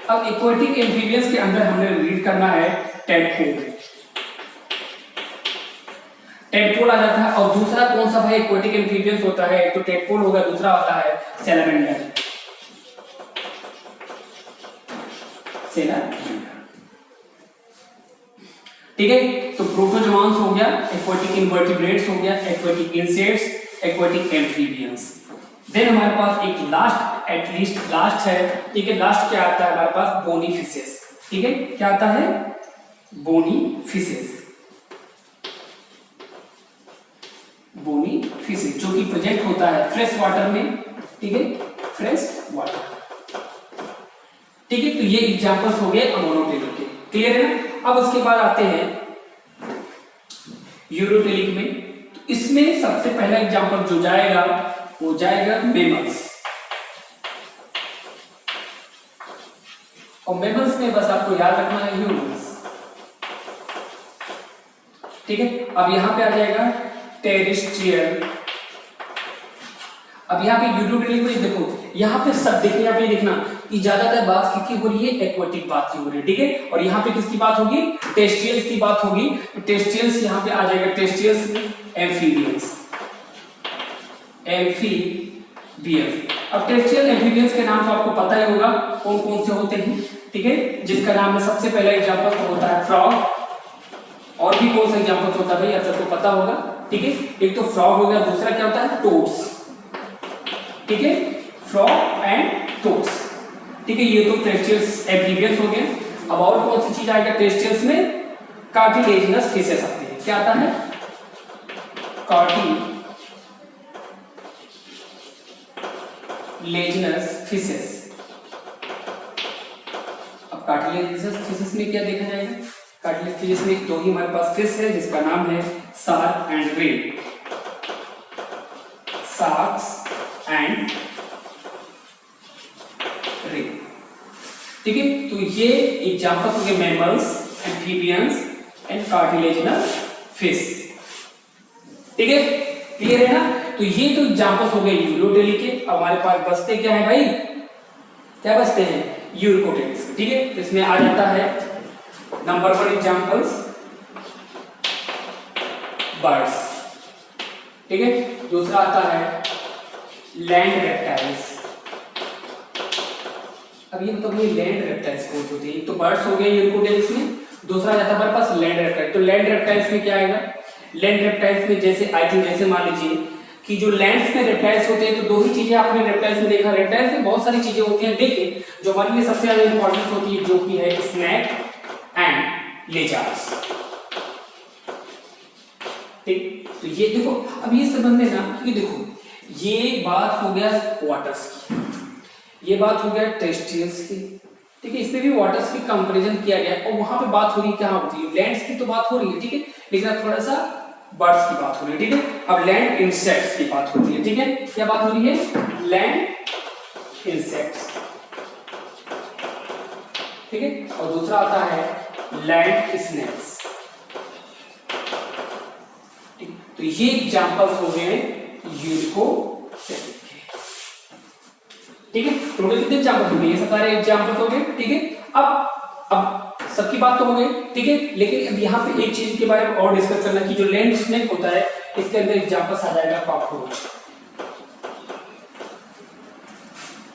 अब एक्वाटिक एम्फीबियंस के अंदर हमने रीड करना है टेडपोल। टेडपोल आ जाता है। और दूसरा कौन सा भाई एक्वाटिक एम्फीबियंस होता है, एक तो टेडपोल होगा, दूसरा होता है सैलामेंडर। ठीक है। तो प्रोटोजोआंस हो गया, एक्वाटिक इनवर्टिब्रेट्स हो गया, aquatic insects, aquatic amphibians. Then हमारे पास एक लास्ट, एटलीस्ट लास्ट है, ठीक है। लास्ट क्या आता है हमारे पास, बोनी फिशेस, ठीक है। क्या आता है, बोनी फिशेस। बोनी फिशेस जो कि प्रेजेंट होता है फ्रेश वाटर में, ठीक है, फ्रेश वाटर, ठीक है। तो ये एग्जांपल्स हो गए अमोनोटेलिक के, क्लियर है ना। अब उसके बाद आते हैं यूरोटेलिक में। तो इसमें सबसे पहला एग्जांपल जो जाएगा वो जाएगा मेमल्स। और मेमल्स में बस आपको याद रखना है ह्यूमंस, ठीक है। अब यहां पे आ जाएगा टेरेस्ट्रियल। अब यहाँ पे यूरोटेलिक में देखो, यहाँ पे सब देखिए, यहाँ पे देखना कि ज्यादातर बात किसकी हो रही है, एक्वाटिक बात की हो रही है, ठीक है। और यहाँ पे किसकी बात होगी, टेरेस्ट्रियल्स की बात होगी। तो टेरेस्ट्रियल्स यहाँ पे आ जाएगा, टेरेस्ट्रियल्स एम्फीबियंस, एम्फीबियंस। अब टेरेस्ट्रियल एम्फीबियंस के नाम तो आपको पता ही होगा कौन कौन से होते हैं, ठीक है। जिसका नाम में सबसे पहला एग्जाम्पल तो होता है फ्रॉग। और भी कौन सा एग्जाम्पल होता है भाई, आप सबको पता होगा, ठीक है। एक तो फ्रॉग हो गया, दूसरा क्या होता है, टोड्स, ठीक है, फ्रॉग एंड टोड्स, ठीक है। ये तो टेरेस्ट्रियल्स एम्फीबियंस हो गए। अब और कौन सी चीज आएगा टेरेस्ट्रियल्स में, कार्टिलेजिनस फिशेस आते हैं। क्या आता है, कार्टिलेजिनस फिशेस। अब कार्टिलेजिनस फिशेस में क्या देखा जाएगा? कार्टिलेज फिशेस में दो ही हमारे पास फिश है जिसका नाम है शार्क एंड रे, शार्क्स एंड रे, ठीक है। तो ये एग्जांपल्स हो गए mammals, amphibians and cartilaginous fish, ठीक है, क्लियर है ना। तो ये तो एग्जांपल्स हो गए यूरोडेली के। अब हमारे पास बचते क्या है भाई, क्या बचते हैं? यूरोकोटेलिस, ठीक है। तो इसमें आ जाता है नंबर 1 एग्जांपल्स बर्ड्स, ठीक है। दूसरा आता है लैंड रेप्टाइल्स। अब ये मतलब ये लैंड रेप्टाइल्स कौन होते हैं? तो बर्ड्स हो गए यूरोकोटेलिस में, दूसरा आ जाता है हमारे पास लैंड रेप्टाइल। तो लैंड रेप्टाइल्स में क्या आएगा? लैंड रेप्टाइल्स में जैसे आई थिंक जैसे मान लीजिए कि जो लैंड्स में रेप्टाइल्स होते हैं, तो दो ही चीजें आपने रेप्टाइल्स में देखा। रेप्टाइल्स में बहुत सारी चीजें होती हैं, लेकिन जो हमारे लिए सबसे ज्यादा इंपॉर्टेंट होती है जो कि है स्नेक एंड लेजर्ड्स, ठीक। तो ये देखो, अब ये संबंध है ना, ये देखो ये बात हो गया वाटर्स की, ये बात हो गया टेरेस्ट्रियल्स की, ठीक है। इसमें भी वाटर्स की कंपैरिजन किया गया और वहां पे बात हो रही क्या होती है? लैंड्स की तो बात हो रही है, ठीक है, लेकिन अब थोड़ा सा बर्ड्स की बात हो रही है, ठीक है। अब लैंड इंसेक्ट्स की बात होती है, ठीक है। क्या बात हो रही है? लैंड इंसेक्ट्स, ठीक है। और दूसरा आता है लैंड स्नेक्स, तो ये एग्जांपल्स हो गए यूरोकोटेलिस के, ठीक है। टोटल कितने एग्जांपल्स हो गए? ये सारे एग्जांपल्स हो गए, ठीक है। अब सबकी बात तो हो गई, ठीक है, लेकिन अब यहाँ पे एक चीज के बारे में और डिस्कस करना कि जो लैंड स्नेक होता है इसके अंदर एग्जांपल्स आ जाएगा कॉकरोच,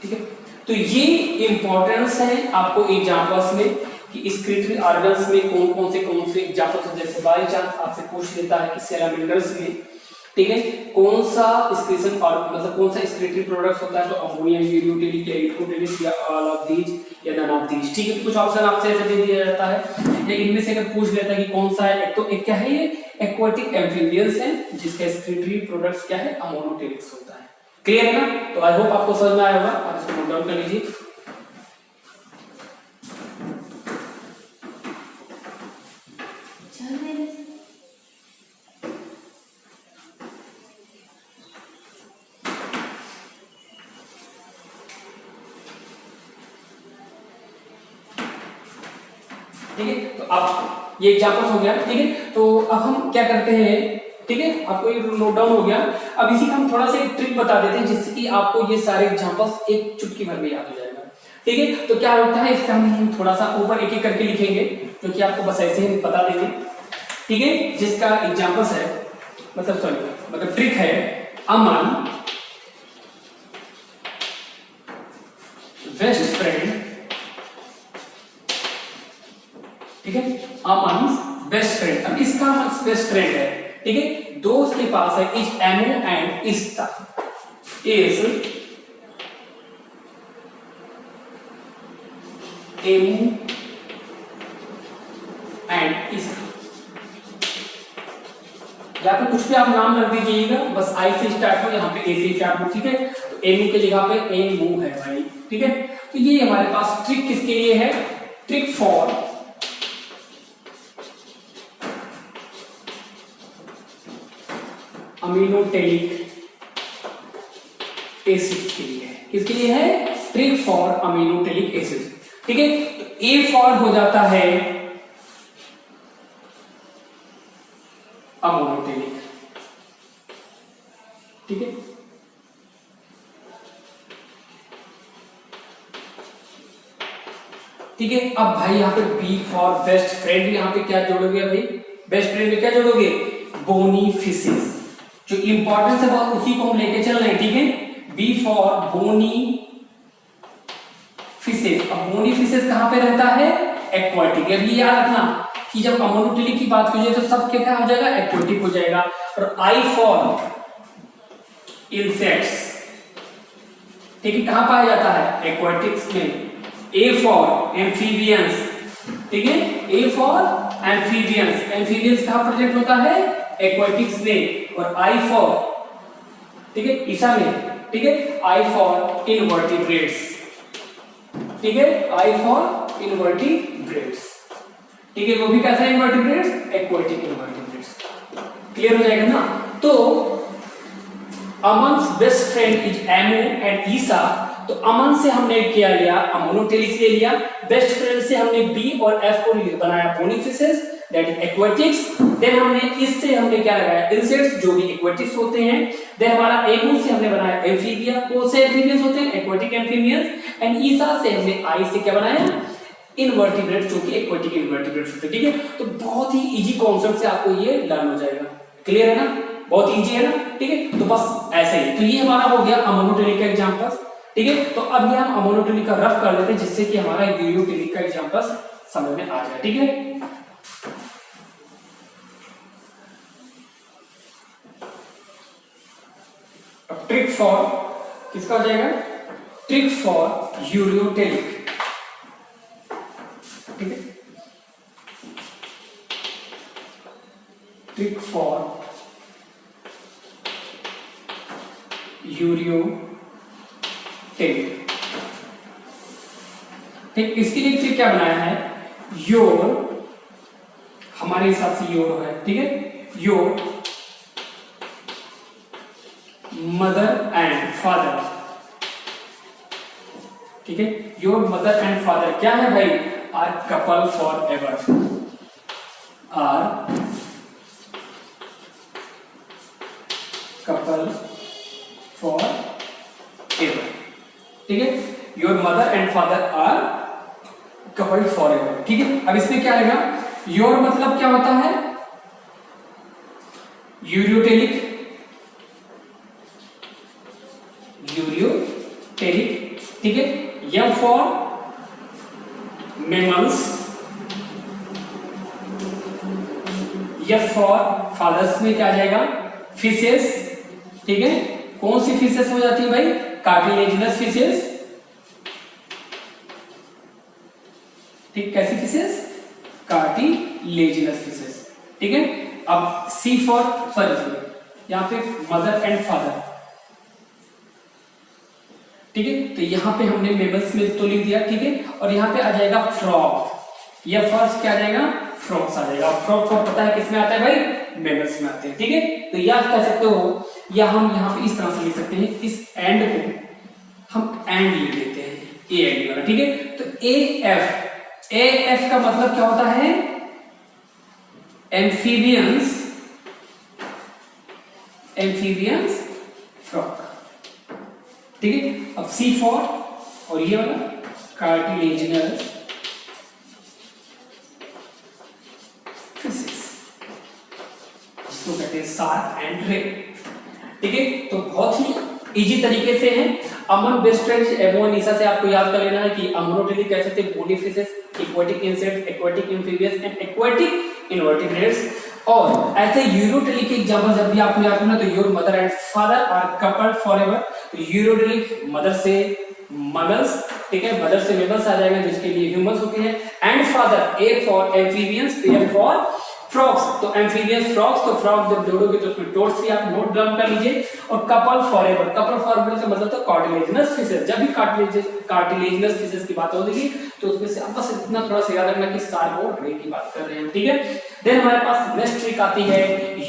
ठीक है। तो ये इंपॉर्टेंस है आपको एग्जांपल्स में कि स्क्रीटरी ऑर्गन्स में कौन से एग्जांपल्स हैं। जैसे बाय चांस आपसे पूछ लेता है कि सैलामेंडर्स में, ठीक है, कौन सा एक्सक्रीशन और मतलब कौन सा एक्सक्रीटरी प्रोडक्ट्स होता है? तो अमोनिया, यूरोटेलिक या यूरोटेलिस या ऑल ऑफ दीज या नन ऑफ दीज, ठीक है। तो कुछ ऑप्शन आपसे ऐसे दे दिया जाता है, या इनमें से अगर पूछ लेता है कि कौन सा है, तो एक क्या है? ये एक्वाटिक एम्फीबियंस है जिसका एक्सक्रीटरी प्रोडक्ट्स क्या है? अमोनोटेलिक्स होता है, क्लियर है ना। तो आई होप आपको समझ में आया होगा, आप इसको नोट डाउन कर लीजिए। ठीक है, तो अब ये एग्जांपल्स हो गया, ठीक है। तो अब हम क्या करते हैं, ठीक है, आपको ये नोट डाउन हो गया। अब इसी का हम थोड़ा सा एक ट्रिक बता देते हैं जिससे कि आपको ये सारे एग्जांपल्स एक चुटकी भर में याद हो जाएगा, ठीक है। तो क्या होता है, इसका हम थोड़ा सा ऊपर एक एक करके लिखेंगे क्योंकि आपको बस ऐसे ही बता देंगे, ठीक है। जिसका एग्जांपल्स है मतलब ट्रिक है अमन बेस्ट फ्रेंड, ठीक है, अमन बेस्ट फ्रेंड। अब किसका बेस्ट फ्रेंड है, ठीक है, दोस्त के पास है is Emo and Ista, is Emo and Ista, या तो कुछ भी आप नाम रख दीजिएगा, बस आई से स्टार्ट हो, यहाँ पे ए से स्टार्ट हो, ठीक है। तो एमओ के जगह पे एमओ है भाई, ठीक है। तो ये हमारे पास ट्रिक किसके लिए है? ट्रिक फॉर अमीनोटेलिक एसिड के लिए है। किसके लिए है? ट्रिक फॉर अमीनोटेलिक एसिड, ठीक है। तो ए फॉर हो जाता है अमोनोटेलिक, ठीक है। ठीक है, अब भाई यहाँ पे बी फॉर बेस्ट फ्रेंड, यहाँ पे क्या जोड़ोगे भाई? बेस्ट फ्रेंड में क्या जोड़ोगे? Bony fishes. जो इंपॉर्टेंस है वो उसी को हम लेके चल रहे हैं, ठीक है। B for bony fishes. अब बोनी फिशेस कहां पे रहता है? एक्वाटिक। अब ये याद रखना कि जब अमोनोटेलिक की बात की जाए तो सब क्या हो जाएगा? एक्वाटिक हो जाएगा। और आई फॉर इंसेक्ट्स, ठीक है, कहां पाया जाता है? एक्वाटिक्स में। ए फॉर एम्फीबियंस, ठीक है, ए फॉर एम्फीबियंस। एम्फीबियंस कहां प्रेजेंट होता है? एक्वाटिक्स में। और आई फॉर, ठीक है, ईसा में, ठीक है, आई फॉर इनवर्टिब्रेट्स, ठीक है, आई फॉर इनवर्टिब्रेट्स। ठीक है, वो भी कैसा इनवर्टिब्रेट्स? Aquatic invertebrates. क्लियर हो जाएगा ना? तो Aman's best friend is Emo and Isa. तो अमन से हमने क्या लिया? अमोनोटेलिक ले लिया। बेस्ट फ्रेंड से हमने बी और एफ को बनाया bony fishes, that is aquatics. Then हमने इससे हमने क्या लगाया? इंसेक्ट्स, जो भी एक्वाटिक्स होते हैं। देन हमारा एमो से हमने बनाया एम्फीबिया। कौन से एम्फीबियंस होते हैं? Aquatic amphibians. एंड ईसा से हमने आई से क्या बनाया? इनवर्टिब्रेट, जो कि एक्वाटिक इनवर्टिब्रेट्स होते हैं। ठीक है, तो बहुत ही इजी कॉन्सेप्ट से आपको ये लर्न हो जाएगा। क्लियर है ना? बहुत इजी है ना? ठीक है, तो बस ऐसे ही। तो ये हमारा हो गया अमोनोटेलिक का एग्जांपल। ठीक है, तो अब ये हम अमोनोटेलिक का रफ कर लेते हैं, जिससे कि हमारा यूरियोटेलिक का एग्जांपल समझ में आ जाए। ठीक है, अब ट्रिक फॉर किसका हो जाएगा? Trick for ureotelic. ठीक है, ट्रिक फॉर यूरियोटेलिक। ठीक, इसके लिए ट्रिक क्या बनाया है? योर, हमारे हिसाब से योर है। ठीक है, योर मदर एंड फादर। ठीक है, योर मदर एंड फादर क्या है भाई? Are couple forever. Are couple forever. ठीक है, your mother and father are couple forever. ठीक है, अब इसमें क्या आएगा? योर मतलब क्या होता है? यूरियोटेलिक। यूरियोटेलिक। ठीक है, M for mammals, F for fathers में क्या आ जाएगा? फिशेस। ठीक है, कौन सी फिशेस हो जाती है भाई? Cartilaginous fishes. ठीक, कैसी फिशेस? Cartilaginous fishes. ठीक है, अब सी फॉर, सॉरी यहां पे मदर एंड फादर। ठीक है, तो यहां पे हमने मेमल्स में तो लिख दिया। ठीक है, और यहां पे आ जाएगा फ्रॉग। ये फर्स्ट क्या आ जाएगा? फ्रॉग्स आ जाएगा। फ्रॉग को पता है किसमें आता है भाई? मेमल्स में आते हैं। ठीक है, तो याद कर सकते हो, या हम यहां पे इस तरह से लिख सकते हैं, इस एंड को हम एंड लिख देते हैं, ए एंड वाला। ठीक है, तो ए एफ, ए एफ का मतलब क्या होता है? Amphibians, amphibians frog. ठीक है, अब सी फॉर, और ये वाला कार्टिलेजिनस फिशेस, जिसको कहते हैं शार्क एंड रे। ठीक है, तो बहुत ही इजी तरीके से है। अमन बेस्ट फ्रेंड्स एमो और ईसा से आपको याद कर लेना है कि अमोनोटेलिक कह सकते हैं bony fishes, aquatic insect, aquatic amphibians and aquatic invertebrates. और ऐसे यूरियोटेलिक के एग्जांपल जब भी आपको याद करना, तो your mother and father are coupled forever. Ureotelic mother से मैमल्स, ठीक है, मदर से मैमल्स आ जाएगा, जिसके लिए ह्यूमंस होती है। And father, A for amphibians, A for frogs. तो एम्फीबियंस फ्रॉग्स, तो फ्रॉग जब जोड़ोगे तो उसमें टोट्स भी आप नोट डाउन कर लीजिए। और कपल फॉरएवर, कपल फॉरएवर का मतलब तो कार्टिलेजिनस फिशेस। जब भी कार्टिलेजिनस फिशेस की बात होगी तो उसमें से आप बस इतना थोड़ा सा याद रखना कि शार्क और रे की बात कर रहे हैं। ठीक है, देन हमारे पास नेक्स्ट ट्रिक आती है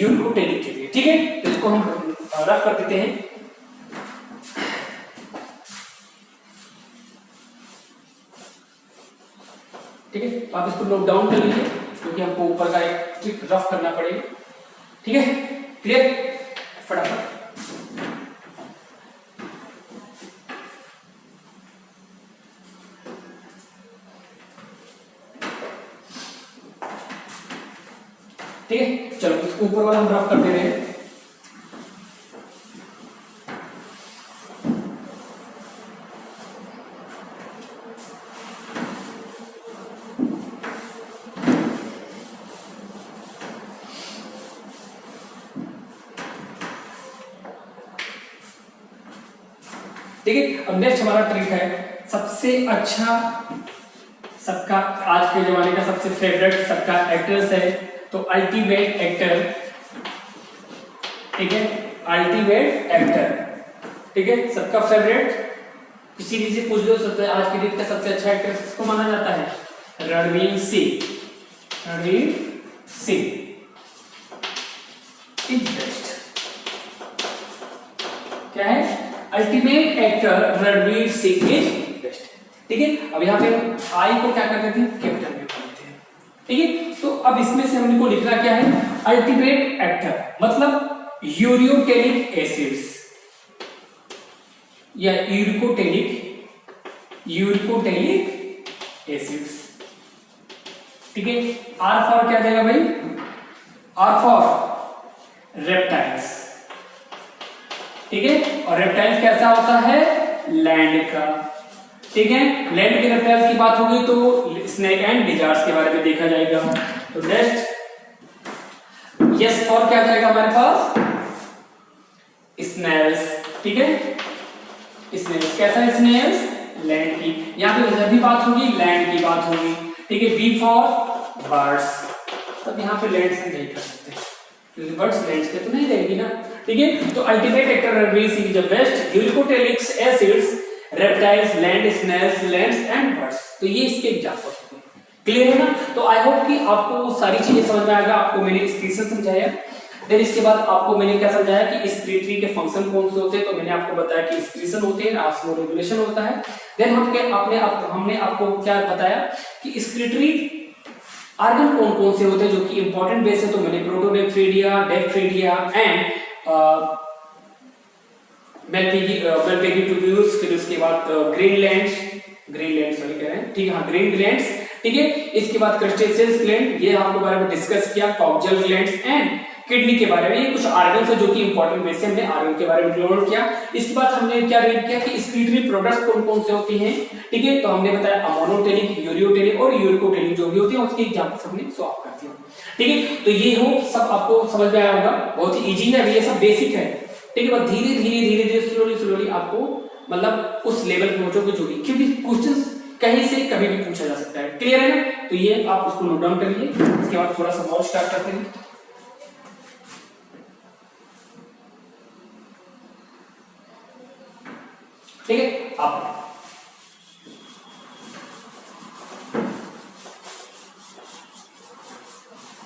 यूरियोटेलिक के लिए। ठीक है, तो इसको हम रफ कर देते हैं। ठीक है, आप इसको नोट डाउन कर लीजिए, क्योंकि हमको ऊपर का एक ट्रिक रफ करना पड़ेगा। ठीक है, क्लियर? फटाफट। ठीक है, चलो इसको ऊपर वाला हम रफ कर दे रहे हैं। ठीक है, अब नेक्स्ट हमारा ट्रिक है सबसे अच्छा, सबका आज के जमाने का सबसे फेवरेट सबका एक्टर्स है, तो अल्टीमेट एक्टर। ठीक है, अल्टीमेट एक्टर। ठीक है, सबका फेवरेट, किसी भी से पूछ लो, आज की डेट का सबसे अच्छा एक्टर किसको माना जाता है? Ranveer Singh, Ranveer Singh is best. क्या है? Ultimate actor Ranveer Singh is best. ठीक है, अब यहाँ पे आई को क्या करते थे? कैपिटल में करते हैं। ठीक है, तो अब इसमें से हमको लिखना क्या है? अल्टीमेट एक्टर मतलब यूरियोटेलिक एसिड्स या यूरिकोटेलिक एसिड्स। ठीक है, आर फॉर क्या जाएगा भाई? R for reptiles. ठीक है, और रेप्टाइल्स कैसा होता है? लैंड का। ठीक है, लैंड के रेप्टाइल्स की बात होगी तो स्नेक एंड लिजर्ड्स के बारे में देखा जाएगा। तो नेक्स्ट यस फॉर क्या जाएगा हमारे पास? स्नेल्स। ठीक है, स्नेल्स कैसा है? स्नेल्स लैंड की, यहाँ पे जब भी बात होगी लैंड की बात होगी। ठीक है, बी फॉर बर्ड्स, तब यहाँ पे लैंड से नहीं कर सकते क्योंकि बर्ड्स लैंड से तो नहीं रहेगी ना। ठीक है, तो ultimate actor Ranveer Singh is the best uricotelic acids, reptiles, land, snails, lands and birds. तो ये इसके एग्जांपल्स होते हैं। क्लियर है ना? तो आई होप कि आपको सारी चीजें समझ में आएगा। आपको मैंने एक्सक्रीशन समझाया, देन इसके बाद आपको मैंने क्या समझाया कि एक्सक्रीटरी के फंक्शन कौन से होते हैं। तो मैंने आपको बताया कि एक्सक्रीशन होते हैं, ऑस्मो रेगुलेशन होता है। देन हमने आपको क्या बताया कि एक्सक्रीटरी ऑर्गन कौन कौन से होते हैं जो कि इंपॉर्टेंट बेस है। तो मैंने प्रोटोनेफ्रेडिया, डेफ्रेडिया एंड मेल्पेगी ट्यूब्यूल्स, फिर उसके बाद ग्रीनलैंड सॉरी कह रहे हैं। ठीक है, हाँ ग्रीन ग्लैंड्स। ठीक है, इसके बाद क्रस्टेशियस ग्लैंड, ये आपके बारे में डिस्कस किया, कॉक्सियल ग्लैंड्स एंड किडनी के बारे में। ये कुछ ऑर्गन्स है जो कि इंपॉर्टेंट बेस है, हमने ऑर्गन के बारे में लर्न किया। इसके बाद हमने क्या रीड किया कि एक्सक्रीटरी प्रोडक्ट्स कौन कौन से होती हैं। ठीक है, तो हमने बताया अमोनोटेलिक, यूरियोटेलिक और यूरिकोटेलिक जो भी होती है उसके एग्जांपल्स हमने सॉल्व कर दिए। ठीक है, तो ये हो सब आपको समझ में आया होगा। बहुत ही इजी है, ये सब बेसिक है। ठीक है, बस धीरे धीरे स्लोली आपको मतलब उस लेवल पे पहुंचोगे जो भी, क्योंकि क्वेश्चंस कहीं से कभी भी पूछा जा सकता है। क्लियर है ना? तो ये आप उसको नोट डाउन करिए। इसके बाद थोड़ा सा और स्टार्ट करते हैं। ठीक है, आप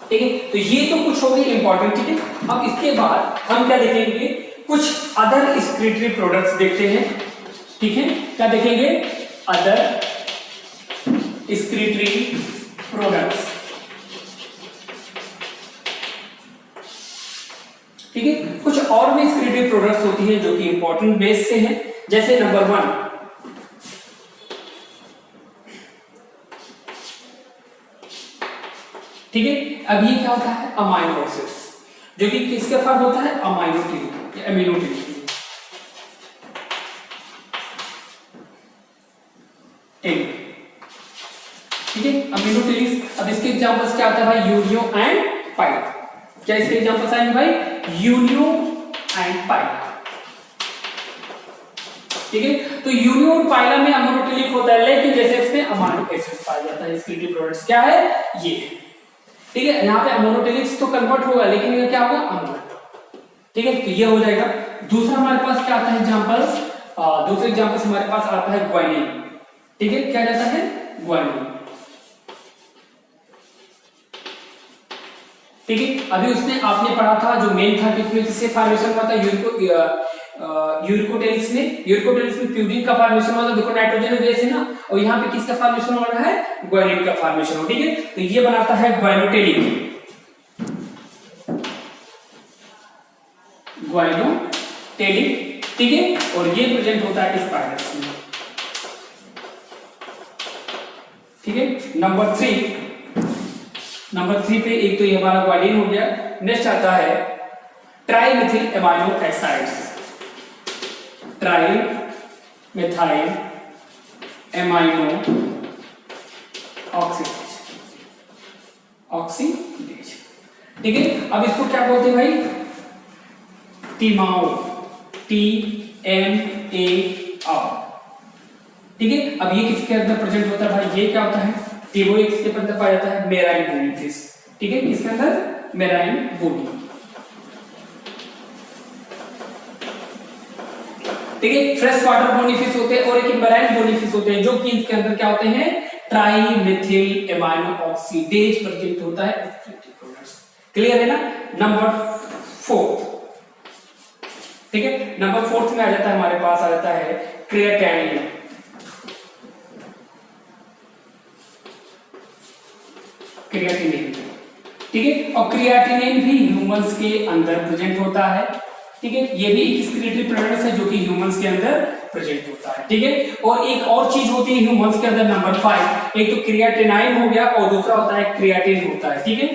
ठीक है, तो ये तो कुछ हो गई इंपॉर्टेंट चीजें। अब इसके बाद हम क्या देखेंगे? कुछ अदर एक्सक्रीटरी प्रोडक्ट्स देखते हैं। ठीक है, क्या देखेंगे? Other excretory products. ठीक है, कुछ और भी एक्सक्रीटरी प्रोडक्ट्स होती हैं जो कि इंपॉर्टेंट बेस से हैं। जैसे नंबर 1 ठीक है, अब ये क्या होता है? अमाइनो एसिड्स, जो कि किसका फॉर्म होता है? अमाइनोटिलिक या एमिनोटिलिक। ठीक है, अमीनोटिलिक। अब इसके एग्जांपल्स क्या आता है भाई? यूरियो एंड पाइला। क्या इसके एग्जांपल्स आएंगे भाई? यूरियो एंड पाइला। ठीक है, तो यूरियो और पाइला में अमीनोटिलिक होता है, लेकिन जैसे इसमें अमाइनो एसिड पाया जाता है। एक्सक्रीटरी प्रोडक्ट्स क्या है? ये। ठीक है, यहाँ पे अमोनोटिलिक्स तो कन्वर्ट होगा, लेकिन ये क्या होगा? अमोनो। ठीक है, तो ये हो जाएगा। दूसरा हमारे पास क्या आता है एग्जांपल्स? दूसरे एग्जांपल्स हमारे पास आता है ग्वानिन। ठीक है, क्या जाता है? ग्वानिन। ठीक है, अभी उसमें आपने पढ़ा था जो मेन था कि उसमें किससे फॉर्मेशन हुआ था? यूरिकोटेलिक्स में प्यूरिन का फॉर्मेशन हुआ था। देखो नाइट्रोजन बेस है ना, और यहाँ पे किसका फॉर्मेशन हो रहा है? ग्वानिन का फॉर्मेशन हो। ठीक है, तो ये बनाता है ग्वाइनोटेलिक। ठीक है, और ये प्रेजेंट होता है स्पाइरल्स में। ठीक है, नंबर 3 पे एक तो ये हमारा ग्वानिन हो गया। नेक्स्ट आता है trimethyl amino acids. Trimethyl amino oxidase. ठीक है, अब इसको क्या बोलते हैं भाई? टीमाओ, TMAO। ठीक है, अब ये किसके अंदर प्रेजेंट होता है भाई? ये क्या होता है? टीमो किसके अंदर पाया जाता है? मेराइन बोनीफिस। ठीक है, किसके अंदर? मेराइन बोनी। ठीक है, फ्रेश वाटर बोनीफिस होते हैं और एक मेराइन बोनीफिस होते हैं, जो कि इसके अंदर क्या होते हैं? ट्राइमेथिल एमाइनो ऑक्सीडेज प्रेजेंट होता है एक्सक्रीटरी प्रोडक्ट्स। क्लियर है ना? नंबर 4, ठीक है, नंबर 4 में आ जाता है, हमारे पास आ जाता है क्रिएटिनिन। क्रिएटिनिन, ठीक है, और क्रिएटिनिन भी ह्यूमंस के अंदर प्रेजेंट होता है, ठीक है, ये भी एक एक्सक्रीटरी प्रोडक्ट है जो कि ह्यूमंस के अंदर प्रेजेंट होता है, ठीक है। और एक और चीज होती है ह्यूमंस के अंदर, नंबर 5, एक तो क्रिएटिनाइन हो गया और दूसरा होता है क्रिएटिन होता है, ठीक है।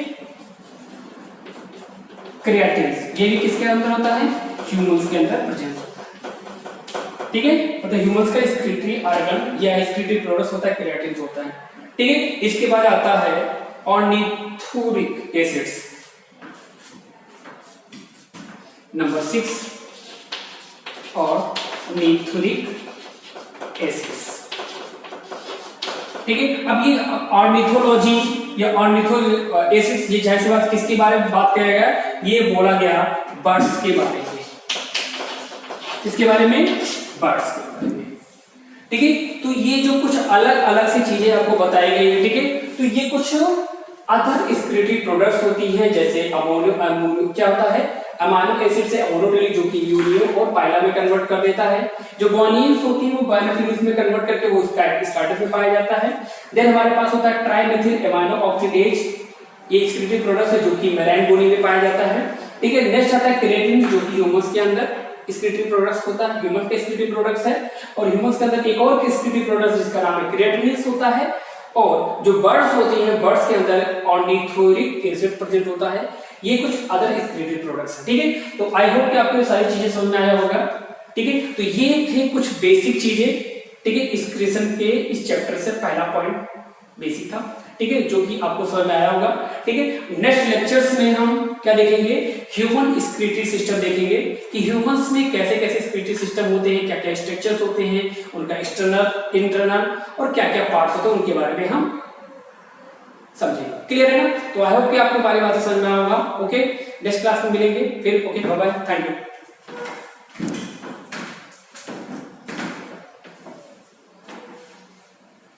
क्रिएटिन ये भी किसके अंदर होता है? ह्यूमंस के अंदर प्रेजेंट होता है, ठीक है। मतलब ह्यूमंस का एक्सक्रीटरी ऑर्गन या एक्सक्रीटरी प्रोडक्ट होता है क्रिएटिन होता है, ठीक है। इसके बाद आता है ऑर्निथोरिक एसिड्स, नंबर 6 और ऑर्निथोरिक एसिड्स, ठीक है। अब ये ऑर्निथोलॉजी या ऑर्निथो एसिड्स, ये जाहिर सी बात किसके बारे में बात किया गया? ये बोला गया बर्ड्स के बारे में। किसके बारे में? बर्ड्स के बारे में, ठीक है। तो ये जो कुछ अलग अलग सी चीजें आपको बताई गई है, ठीक है, तो ये कुछ अदर एक्सक्रीटरी प्रोडक्ट्स होती हैं, जैसे अमोनियो क्या होता है? अमाइनो एसिड से अमोनोडेलिक जो कि यूरियो और पाइला में कन्वर्ट कर देता है। जो ग्वानिन्स होती है वो बायोफिलिस में कन्वर्ट करके वो स्टार्टर्स में पाया जाता है। देन हमारे पास होता है ट्राइमेथिल एमाइनो ऑक्सीडेज, ये एक्सक्रीटरी प्रोडक्ट है जो कि मेराइन बोनी में पाया जाता है, ठीक है। नेक्स्ट आता है क्रिएटिन जो कि ह्यूमंस के अंदर एक्सक्रीटरी प्रोडक्ट्स होता है, ह्यूमन के एक्सक्रीटरी प्रोडक्ट्स है। और ह्यूमंस के अंदर एक और एक्सक्रीटरी प्रोडक्ट जिसका नाम है क्रिएटिनिन होता है। और जो बर्ड्स होती हैं, बर्ड्स के अंदर ऑर्निथोरिक एसिड प्रेजेंट होता है। ये कुछ अदर एक्सक्रीटरी प्रोडक्ट्स हैं, ठीक है। तो आई होप कि आपको ये सारी चीजें समझ में आया होगा, ठीक है। तो ये थे कुछ बेसिक चीजें, ठीक है, एक्सक्रीशन के इस चैप्टर से पहला पॉइंट बेसिक था, ठीक है, जो कि आपको समझ में आया होगा, ठीक है। नेक्स्ट लेक्चर्स में हम क्या देखेंगे? ह्यूमन एक्सक्रीटरी सिस्टम देखेंगे कि ह्यूमंस में कैसे कैसे एक्सक्रीटरी सिस्टम होते हैं, क्या क्या स्ट्रक्चर्स होते हैं, उनका एक्सटर्नल इंटरनल और क्या क्या पार्ट्स होते हैं, उनके बारे में हम समझेंगे। क्लियर है ना? तो आई होप कि आपको बारी बात समझ में आया होगा। ओके, नेक्स्ट क्लास में मिलेंगे फिर। Okay, bye bye, thank you.